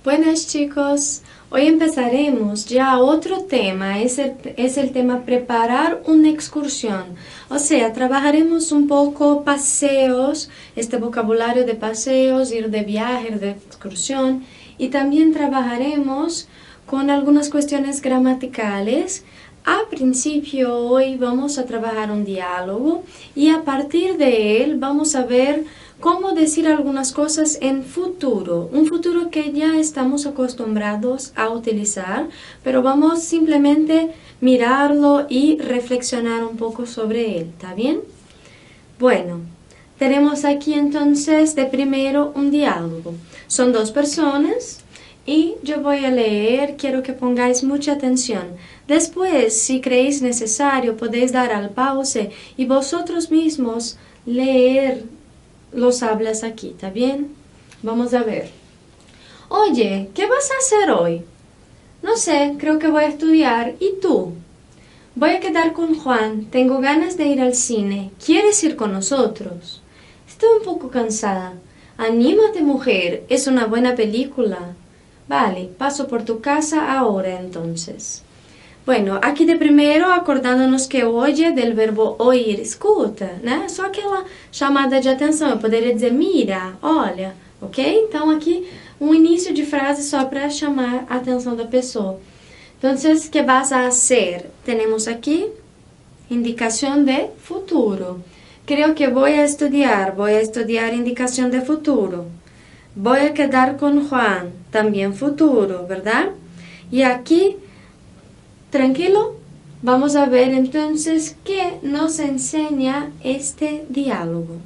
Buenas chicos, hoy empezaremos ya otro tema, es el tema preparar una excursión, o sea, trabajaremos un poco paseos, este vocabulario de paseos, ir de viaje, de excursión, y también trabajaremos con algunas cuestiones gramaticales. A principio hoy vamos a trabajar un diálogo y a partir de él vamos a ver cómo decir algunas cosas en futuro, un futuro que ya estamos acostumbrados a utilizar, pero vamos simplemente mirarlo y reflexionar un poco sobre él, ¿está bien? Bueno, tenemos aquí entonces de primero un diálogo. Son dos personas y yo voy a leer, quiero que pongáis mucha atención. Después, si creéis necesario, podéis dar al pause y vosotros mismos leer los hablas aquí, ¿está bien? Vamos a ver. Oye, ¿qué vas a hacer hoy? No sé, creo que voy a estudiar. ¿Y tú? Voy a quedar con Juan. Tengo ganas de ir al cine. ¿Quieres ir con nosotros? Estoy un poco cansada. Anímate, mujer. Es una buena película. Vale, paso por tu casa ahora entonces. Bueno, aqui de primeiro, acordando-nos que oye del verbo oír, escuta, né? Só aquela chamada de atenção. Eu poderia dizer, mira, olha, ok? Então, aqui, um início de frase só para chamar a atenção da pessoa. Então, ¿qué vas a hacer? Temos aqui, indicação de futuro. Creo que voy a estudiar indicação de futuro. Voy a quedar con Juan, también futuro, ¿verdad? Y aquí, tranquilo, vamos a ver entonces qué nos enseña este diálogo.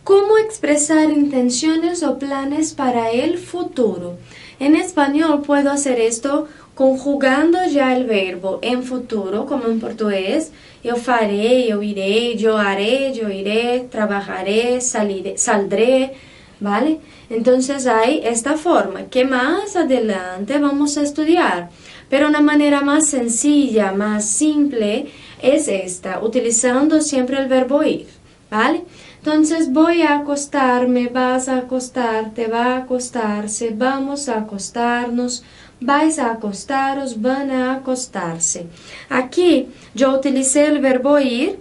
¿Cómo expresar intenciones o planes para el futuro? En español puedo hacer esto conjugando ya el verbo en futuro, como en portugués. Eu farei, eu irei, yo haré, yo iré, trabajaré, saldré, ¿vale? Entonces hay esta forma que más adelante vamos a estudiar. Pero una manera más sencilla, más simple, es esta, utilizando siempre el verbo ir, ¿vale? Entonces voy a acostarme, vas a acostarte, va a acostarse, vamos a acostarnos, vais a acostaros, van a acostarse. Aquí yo utilicé el verbo ir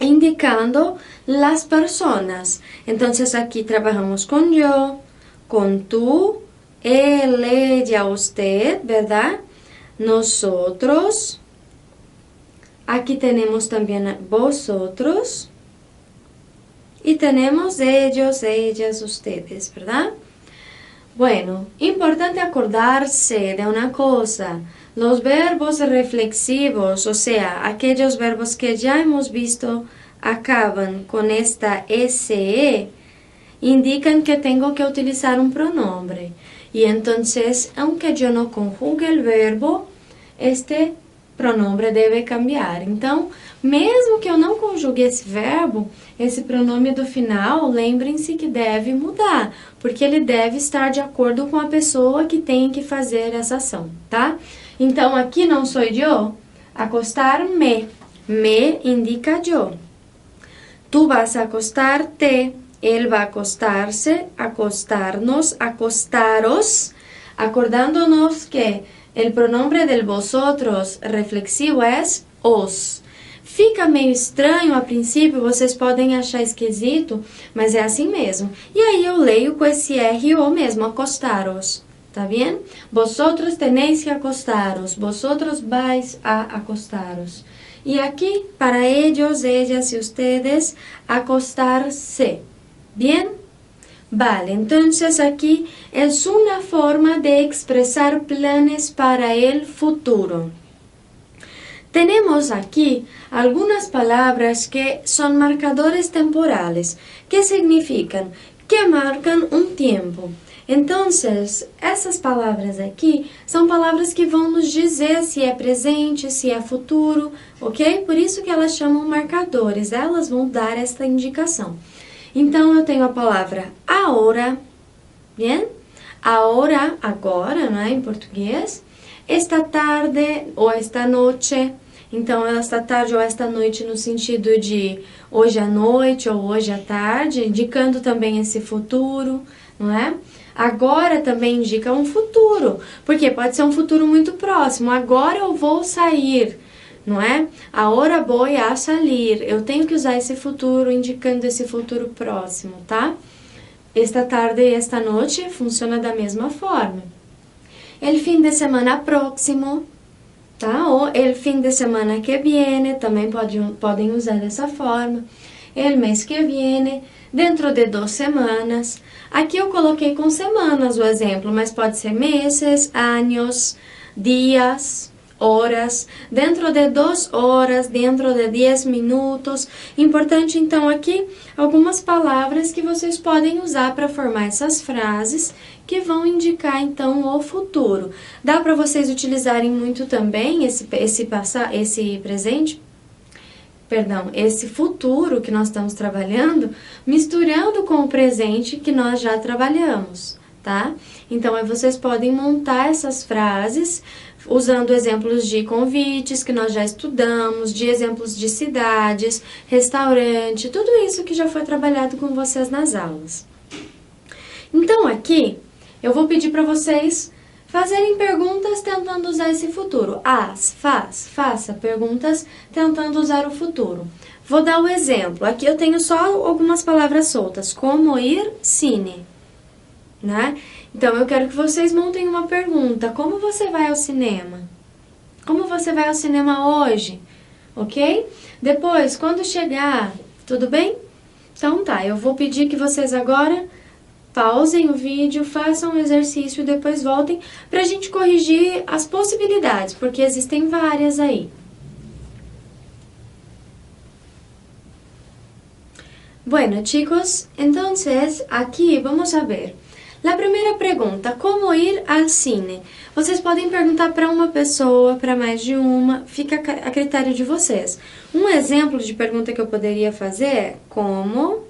indicando las personas. Entonces aquí trabajamos con yo, con tú, él, ella, usted, ¿verdad? Nosotros, aquí tenemos también vosotros y tenemos ellos, ellas, ustedes, ¿verdad? Bueno, importante acordarse de una cosa, los verbos reflexivos, o sea, aquellos verbos que ya hemos visto acaban con esta SE, indican que tengo que utilizar un pronombre. Y entonces, aunque yo no conjugue el verbo, este pronombre deve cambiar. Então, mesmo que eu não conjugue esse verbo, esse pronome do final, lembrem-se que deve mudar, porque ele deve estar de acordo com a pessoa que tem que fazer essa ação, tá? Então, aqui não sou eu, acostar-me. Me indica eu. Tu vas a acostar-te. Él va a acostarse, acostarnos, acostaros, acordándonos que el pronombre del vosotros reflexivo es os. Fica meio estranho a princípio, vocês podem achar esquisito, mas é assim mesmo. E aí eu leio com esse R-O mesmo, acostaros, tá bien? Vosotros tenéis que acostaros, vosotros vais a acostaros. Y aquí, para ellos, ellas y ustedes, acostarse. ¿Bien? Vale, entonces aquí es una forma de expresar planes para el futuro. Tenemos aquí algunas palabras que son marcadores temporales. ¿Qué significan? Que marcan un tiempo. Entonces, essas palavras aqui são palavras que vão nos dizer se é presente, se é futuro, ok? Por isso que elas chamam marcadores, elas vão dar esta indicação. Então, eu tenho a palavra ahora, bien? Ahora, agora, né, em português. Esta tarde ou esta noche. Então, esta tarde ou esta noite no sentido de hoje à noite ou hoje à tarde, indicando também esse futuro, não é? Agora também indica um futuro, porque pode ser um futuro muito próximo. Agora eu vou sair, não é? Ahora voy a salir. Eu tenho que usar esse futuro indicando esse futuro próximo, tá? Esta tarde e esta noite funciona da mesma forma. El fin de semana próximo, tá? Ou el fin de semana que viene, também podem usar dessa forma. El mês que viene, dentro de 2 semanas. Aqui eu coloquei com semanas o exemplo, mas pode ser meses, anos, dias, horas, dentro de 2 horas, dentro de 10 minutos. Importante então aqui algumas palavras que vocês podem usar para formar essas frases que vão indicar então o futuro. Dá para vocês utilizarem muito também esse futuro que nós estamos trabalhando, misturando com o presente que nós já trabalhamos, tá? Então, aí vocês podem montar essas frases usando exemplos de convites que nós já estudamos, de exemplos de cidades, restaurante, tudo isso que já foi trabalhado com vocês nas aulas. Então, aqui, eu vou pedir para vocês fazerem perguntas tentando usar esse futuro. Faça perguntas tentando usar o futuro. Vou dar um exemplo. Aqui eu tenho só algumas palavras soltas, como ir cine, né? Então, eu quero que vocês montem uma pergunta. Como você vai ao cinema? Como você vai ao cinema hoje? Ok? Depois, quando chegar, tudo bem? Então tá, eu vou pedir que vocês agora pausem o vídeo, façam o exercício e depois voltem para a gente corrigir as possibilidades, porque existem várias aí. Bueno, chicos, entonces aquí vamos a ver. La primera pregunta, ¿cómo ir al cine? Vocês podem perguntar para uma pessoa, para mais de uma, fica a critério de vocês. Um exemplo de pergunta que eu poderia fazer é: como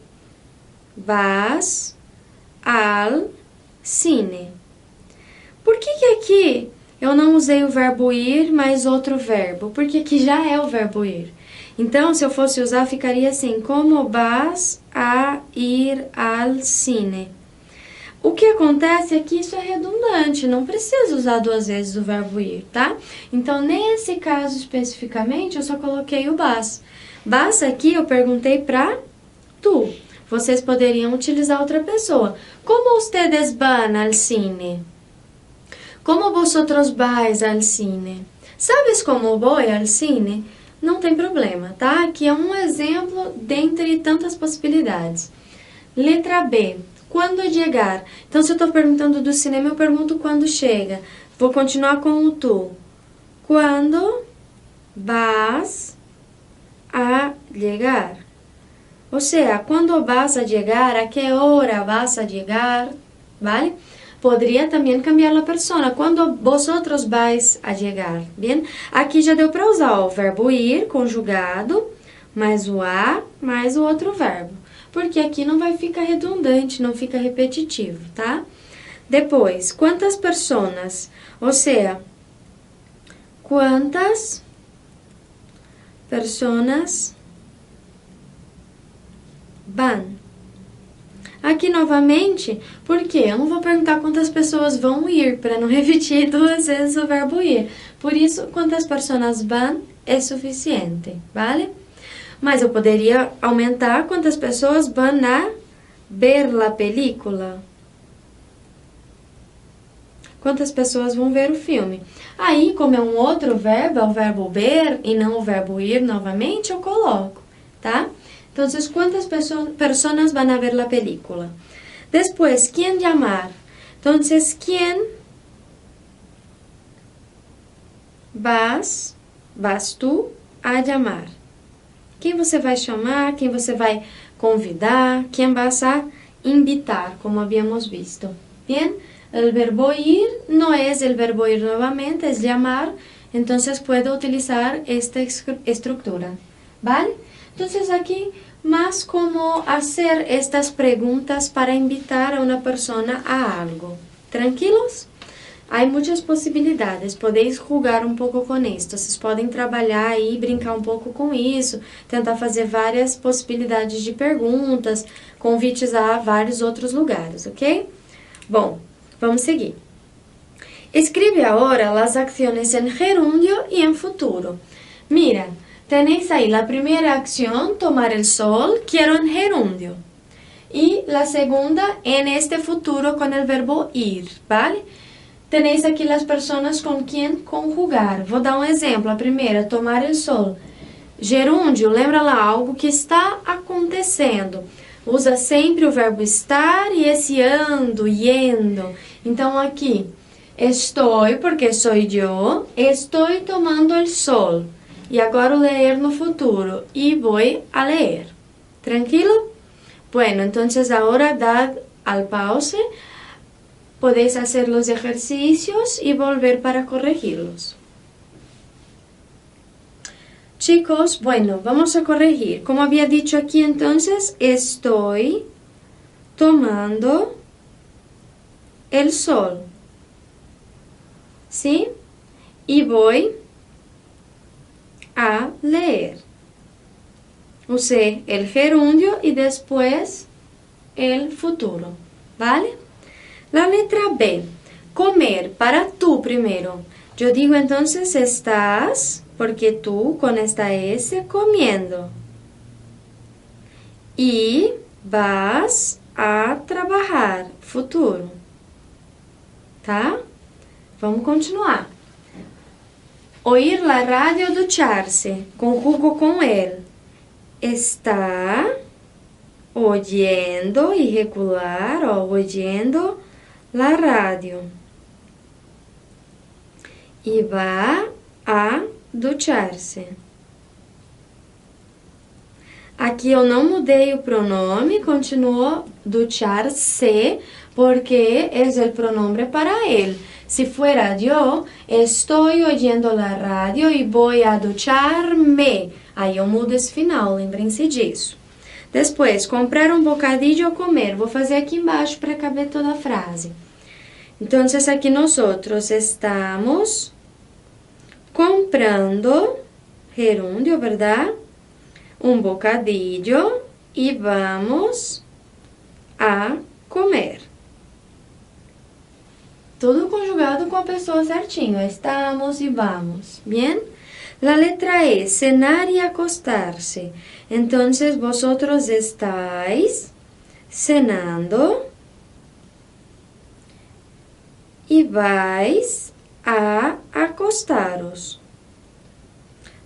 vas al cine? Por que aqui eu não usei o verbo ir mais outro verbo? Porque aqui já é o verbo ir. Então, se eu fosse usar, ficaria assim: como vas a ir al cine? O que acontece é que isso é redundante, não precisa usar 2 vezes o verbo ir, tá? Então, nesse caso especificamente, eu só coloquei o vas. Vas aqui eu perguntei pra tu. Vocês poderiam utilizar outra pessoa. Como ustedes van al cine? Como vosotros vais al cine? Sabes como voy al cine? Não tem problema, tá? Aqui é um exemplo dentre tantas possibilidades. Letra B. Quando chegar? Então, se eu estou perguntando do cinema, eu pergunto quando chega. Vou continuar com o tu. Quando vas a llegar? O sea, quando vas a llegar? A que hora vas a llegar? ¿Vale? Podría también cambiar la persona. Quando vosotros vais a llegar? Bien? Aqui já deu para usar o verbo ir, conjugado, mais o a, mais o outro verbo. Porque aqui não vai ficar redundante, não fica repetitivo, tá? Depois, quantas personas? Ou seja, quantas personas van? Aqui novamente, porque eu não vou perguntar quantas pessoas vão ir, para não repetir 2 vezes o verbo ir. Por isso, quantas personas van é suficiente, vale? Mas eu poderia aumentar quantas pessoas van a ver la película. Quantas pessoas vão ver o filme. Aí, como é um outro verbo, é o verbo ver e não o verbo ir novamente, eu coloco, tá? Então, quantas pessoas van a ver la película? Depois, quem chamar? Então, quem vas tu a chamar? Quem você vai chamar, quem você vai convidar, quem vas a invitar, como habíamos visto. Bien, el verbo ir no es el verbo ir nuevamente, es llamar, entonces puedo utilizar esta estructura, ¿vale? Entonces aquí, más como hacer estas preguntas para invitar a una persona a algo. ¿Tranquilos? Há muitas possibilidades, podeis jogar um pouco com isso. Vocês podem trabalhar aí, brincar um pouco com isso, tentar fazer várias possibilidades de perguntas, convites a vários outros lugares, ok? Bom, vamos seguir. Escribe ahora las acciones en gerundio y en futuro. Mira, tenéis ahí la primera acción, tomar el sol, quiero en gerundio. Y la segunda en este futuro con el verbo ir, ¿vale? Tenéis aqui as pessoas com quem conjugar. Vou dar um exemplo. A primeira, tomar el sol. Gerúndio, lembra lá, algo que está acontecendo. Usa sempre o verbo estar e esse ando, yendo. Então, aqui, estou, porque sou eu, estou tomando el sol. E agora o ler no futuro. E vou a ler. Tranquilo? Bueno, entonces ahora dad al pause. Podéis hacer los ejercicios y volver para corregirlos. Chicos, bueno, vamos a corregir. Como había dicho aquí entonces, estoy tomando el sol. ¿Sí? Y voy a leer. Usé el gerundio y después el futuro. ¿Vale? La letra B, comer, para tú primero. Yo digo entonces estás, porque tú con esta S comiendo. Y vas a trabajar, futuro. Tá? Vamos continuar. Oír la radio, ducharse. Conjugo com él. Está oyendo, irregular, ó, oyendo la radio. Y va a ducharse. Aqui eu não mudei o pronome, continuou ducharse, porque é o pronome para ele. Si fuera yo, estoy oyendo la radio y voy a ducharme. Aí eu mudo esse final, lembrem-se disso. Depois, comprar um bocadilho ou comer. Vou fazer aqui embaixo para caber toda a frase. Então, aqui nós estamos comprando, gerúndio, ¿verdad? Um bocadillo e vamos a comer. Tudo conjugado com a pessoa certinho. Estamos e vamos. Bien? La letra E, cenar y acostarse. Entonces, vosotros estáis cenando y vais a acostaros.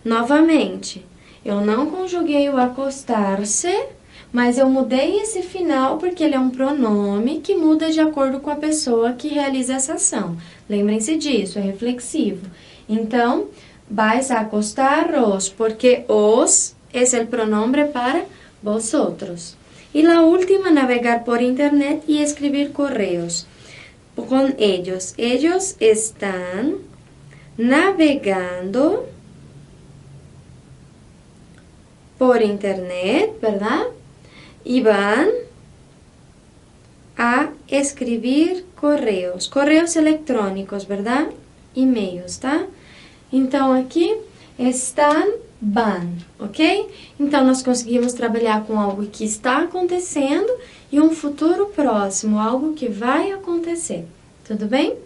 Novamente, eu não conjuguei o acostar-se, mas eu mudei esse final porque ele é um pronome que muda de acordo com a pessoa que realiza essa ação. Lembrem-se disso, é reflexivo. Então, vais a acostaros, porque os es el pronombre para vosotros. Y la última, navegar por internet y escribir correos con ellos. Ellos están navegando por internet, ¿verdad? Y van a escribir correos. Correos electrónicos, ¿verdad? E-mails, tá? Então, aqui, estão, van, ok? Então, nós conseguimos trabalhar com algo que está acontecendo e um futuro próximo, algo que vai acontecer. Tudo bem?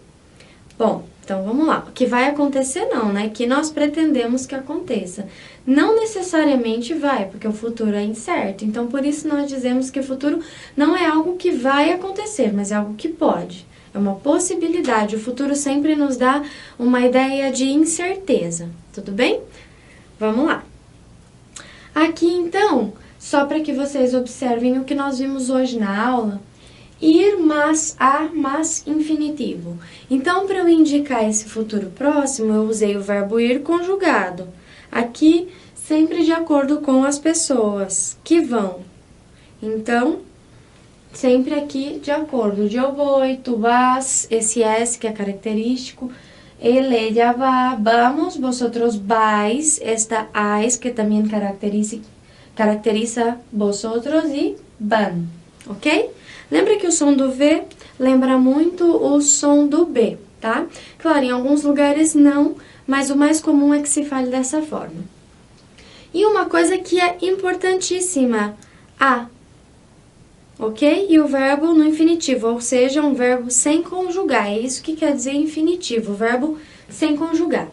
Bom, então vamos lá. O que vai acontecer não, né? Que nós pretendemos que aconteça. Não necessariamente vai, porque o futuro é incerto. Então, por isso nós dizemos que o futuro não é algo que vai acontecer, mas é algo que pode. É uma possibilidade. O futuro sempre nos dá uma ideia de incerteza. Tudo bem? Vamos lá. Aqui, então, só para que vocês observem o que nós vimos hoje na aula, ir mais a mais infinitivo. Então, para eu indicar esse futuro próximo, eu usei o verbo ir conjugado. Aqui, sempre de acordo com as pessoas que vão. Então, sempre aqui de acordo. Eu vou, tu vas, esse S que é característico, ele, ella va, vamos, vosotros vais, esta ais que também caracteriza vosotros e van, ok? Lembra que o som do V lembra muito o som do B, tá? Claro, em alguns lugares não, mas o mais comum é que se fale dessa forma. E uma coisa que é importantíssima, a. ok? E o verbo no infinitivo, ou seja, um verbo sem conjugar. É isso que quer dizer infinitivo, verbo sem conjugar.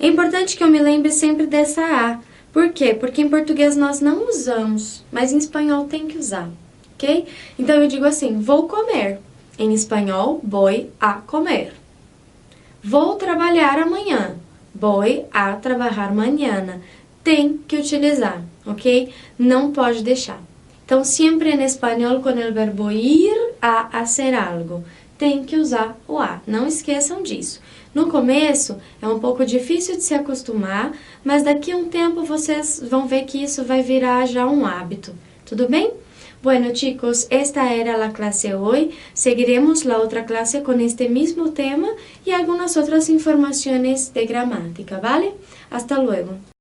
É importante que eu me lembre sempre dessa A. Por quê? Porque em português nós não usamos, mas em espanhol tem que usar, ok? Então eu digo assim, vou comer. Em espanhol, voy a comer. Vou trabalhar amanhã. Voy a trabajar mañana. Tem que utilizar, ok? Não pode deixar. Então, sempre em espanhol, com o verbo ir a hacer algo, tem que usar o a. Não esqueçam disso. No começo, é um pouco difícil de se acostumar, mas daqui a um tempo vocês vão ver que isso vai virar já um hábito. Tudo bem? Bueno, chicos, esta era la clase hoy. Seguiremos la otra clase con este mismo tema y algunas otras informaciones de gramática, ¿vale? Hasta luego.